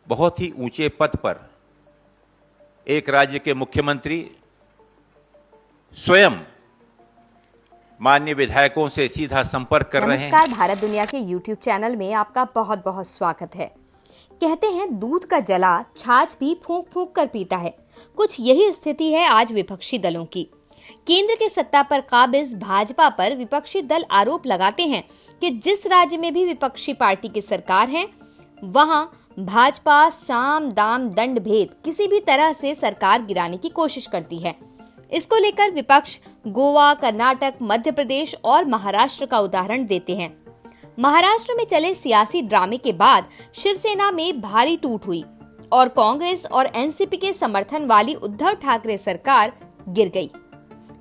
बहुत ही ऊंचे पद पर एक राज्य के मुख्यमंत्री स्वयं माननीय विधायकों से सीधा संपर्क कर रहे हैं। नमस्कार, भारत दुनिया के YouTube चैनल में आपका बहुत बहुत स्वागत है। कहते हैं दूध का जला छाछ भी फूंक फूंक कर पीता है। कुछ यही स्थिति है आज विपक्षी दलों की। केंद्र के सत्ता पर काबिज भाजपा पर विपक्षी दल आरोप लगाते हैं कि जिस राज्य में भी विपक्षी पार्टी की सरकार है, वहां भाजपा साम दाम दंड भेद किसी भी तरह से सरकार गिराने की कोशिश करती है। इसको लेकर विपक्ष गोवा, कर्नाटक, मध्य प्रदेश और महाराष्ट्र का उदाहरण देते हैं। महाराष्ट्र में चले सियासी ड्रामे के बाद शिवसेना में भारी टूट हुई और कांग्रेस और एनसीपी के समर्थन वाली उद्धव ठाकरे सरकार गिर गई।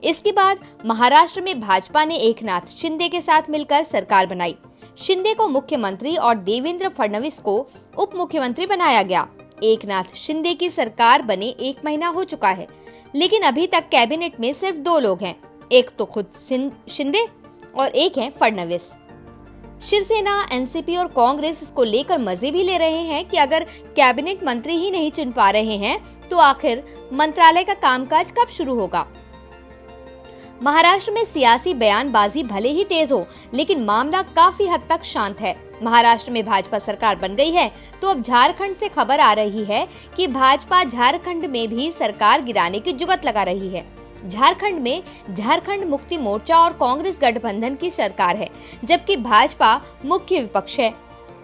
इसके बाद महाराष्ट्र में भाजपा ने एकनाथ शिंदे के साथ मिलकर सरकार बनाई। शिंदे को मुख्यमंत्री और देवेंद्र फडणवीस को उप मुख्यमंत्री बनाया गया। एकनाथ शिंदे की सरकार बने 1 महीना हो चुका है, लेकिन अभी तक कैबिनेट में सिर्फ 2 लोग हैं, एक तो खुद शिंदे और एक है फडणवीस। शिवसेना, एनसीपी और कांग्रेस इसको लेकर मजे भी ले रहे हैं कि अगर कैबिनेट मंत्री ही नहीं चुन पा रहे हैं तो आखिर मंत्रालय का कामकाज कब शुरू होगा। महाराष्ट्र में सियासी बयानबाजी भले ही तेज हो, लेकिन मामला काफी हद तक शांत है। महाराष्ट्र में भाजपा सरकार बन गई है, तो अब झारखंड से खबर आ रही है कि भाजपा झारखंड में भी सरकार गिराने की जुगत लगा रही है। झारखंड में झारखंड मुक्ति मोर्चा और कांग्रेस गठबंधन की सरकार है, जबकि भाजपा मुख्य विपक्ष है।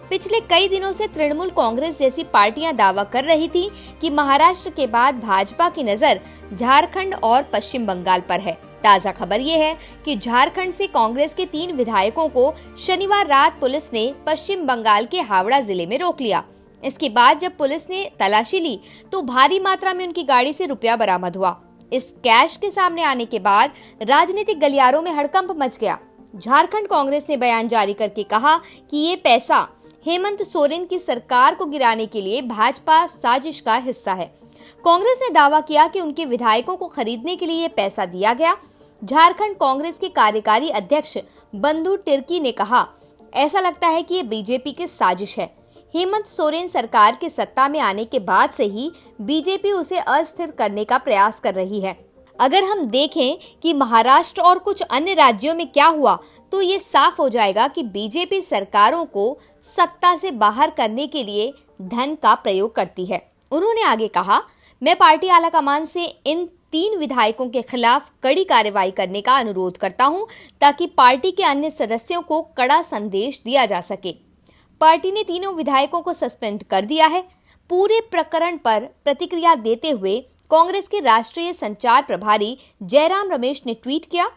पिछले कई दिनों से तृणमूल कांग्रेस जैसी पार्टियां दावा कर रही थी कि महाराष्ट्र के बाद भाजपा की नजर झारखंड और पश्चिम बंगाल पर है। ताजा खबर ये है कि झारखंड से कांग्रेस के 3 विधायकों को शनिवार रात पुलिस ने पश्चिम बंगाल के हावड़ा जिले में रोक लिया। इसके बाद जब पुलिस ने तलाशी ली तो भारी मात्रा में उनकी गाड़ी से रुपया बरामद हुआ। इस कैश के सामने आने के बाद राजनीतिक गलियारों में हड़कंप मच गया। झारखंड कांग्रेस ने बयान जारी करके कहा कि ये पैसा हेमंत सोरेन की सरकार को गिराने के लिए भाजपा साजिश का हिस्सा है। कांग्रेस ने दावा किया कि उनके विधायकों को खरीदने के लिए ये पैसा दिया गया। झारखंड कांग्रेस के कार्यकारी अध्यक्ष बंधु तिर्की ने कहा, ऐसा लगता है कि ये बीजेपी की साजिश है। हेमंत सोरेन सरकार के सत्ता में आने के बाद से ही बीजेपी उसे अस्थिर करने का प्रयास कर रही है। अगर हम देखें कि महाराष्ट्र और कुछ अन्य राज्यों में क्या हुआ, तो ये साफ हो जाएगा कि बीजेपी सरकारों को सत्ता से बाहर करने के लिए धन का प्रयोग करती है। उन्होंने आगे कहा, मैं पार्टी आलाकमान से इन 3 विधायकों के खिलाफ कड़ी कार्रवाई करने का अनुरोध करता हूं, ताकि पार्टी के अन्य सदस्यों को कड़ा संदेश दिया जा सके। पार्टी ने तीनों विधायकों को सस्पेंड कर दिया है। पूरे प्रकरण पर प्रतिक्रिया देते हुए कांग्रेस के राष्ट्रीय संचार प्रभारी जयराम रमेश ने ट्वीट किया,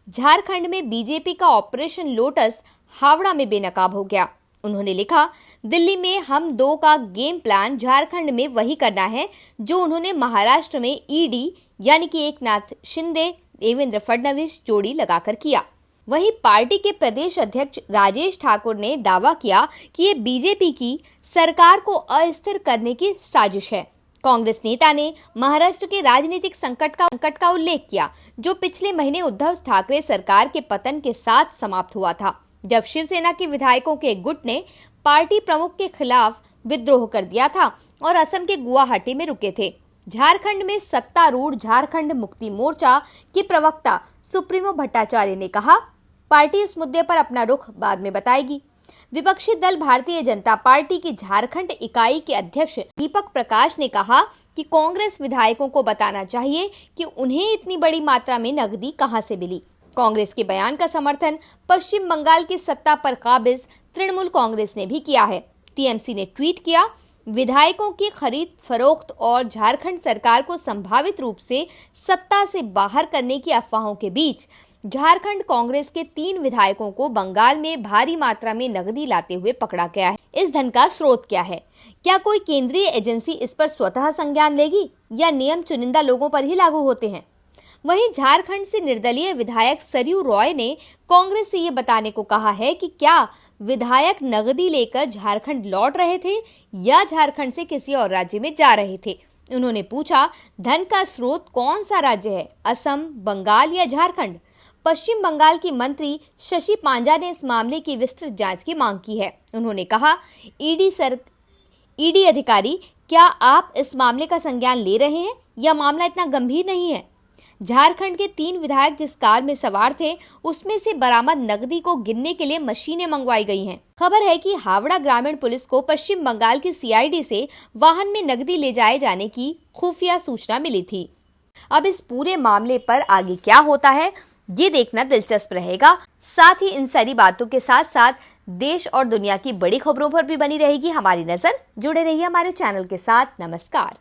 झारखंड में बीजेपी का ऑपरेशन लोटस हावड़ा में बेनकाब हो गया। उन्होंने लिखा, दिल्ली में हम 2 का गेम प्लान झारखंड में वही करना है जो उन्होंने महाराष्ट्र में ईडी यानी कि एकनाथ शिंदे, देवेंद्र फडणवीस जोड़ी लगाकर किया। वहीं पार्टी के प्रदेश अध्यक्ष राजेश ठाकुर ने दावा किया कि ये बीजेपी की सरकार को अस्थिर करने की साजिश है। कांग्रेस नेता ने महाराष्ट्र के राजनीतिक संकट का उल्लेख किया, जो पिछले महीने उद्धव ठाकरे सरकार के पतन के साथ समाप्त हुआ था, जब शिवसेना के विधायकों के एक गुट ने पार्टी प्रमुख के खिलाफ विद्रोह कर दिया था और असम के गुवाहाटी में रुके थे। झारखंड में सत्तारूढ़ झारखंड मुक्ति मोर्चा के प्रवक्ता सुप्रीमो भट्टाचार्य ने कहा, पार्टी इस मुद्दे पर अपना रुख बाद में बताएगी। विपक्षी दल भारतीय जनता पार्टी की झारखंड इकाई के अध्यक्ष दीपक प्रकाश ने कहा कि कांग्रेस विधायकों को बताना चाहिए कि उन्हें इतनी बड़ी मात्रा में नकदी कहां से मिली। कांग्रेस के बयान का समर्थन पश्चिम बंगाल की सत्ता पर काबिज तृणमूल कांग्रेस ने भी किया है। टीएमसी ने ट्वीट किया, विधायकों की खरीद फरोख्त और झारखंड सरकार को संभावित रूप से सत्ता से बाहर करने की अफवाहों के बीच झारखंड कांग्रेस के 3 विधायकों को बंगाल में भारी मात्रा में नकदी लाते हुए पकड़ा गया है। इस धन का स्रोत क्या है? क्या कोई केंद्रीय एजेंसी इस पर स्वतः संज्ञान लेगी या नियम चुनिंदा लोगों पर ही लागू होते हैं? वहीं झारखंड से निर्दलीय विधायक सरयू रॉय ने कांग्रेस से ये बताने को कहा है कि क्या विधायक नकदी लेकर झारखंड लौट रहे थे या झारखंड से किसी और राज्य में जा रहे थे। उन्होंने पूछा, धन का स्रोत कौन सा राज्य है, असम, बंगाल या झारखंड? पश्चिम बंगाल की मंत्री शशि पांजा ने इस मामले की विस्तृत जांच की मांग की है। उन्होंने कहा, ईडी अधिकारी, क्या आप इस मामले का संज्ञान ले रहे हैं या मामला इतना गंभीर नहीं है? झारखंड के 3 विधायक जिस कार में सवार थे, उसमें से बरामद नकदी को गिनने के लिए मशीनें मंगवाई गई हैं। खबर है कि हावड़ा ग्रामीण पुलिस को पश्चिम बंगाल की सीआईडी से वाहन में नकदी ले जाए जाने की खुफिया सूचना मिली थी। अब इस पूरे मामले पर आगे क्या होता है, ये देखना दिलचस्प रहेगा। साथ ही इन सारी बातों के साथ साथ देश और दुनिया की बड़ी खबरों पर भी बनी रहेगी हमारी नजर। जुड़े रहिए हमारे चैनल के साथ। नमस्कार।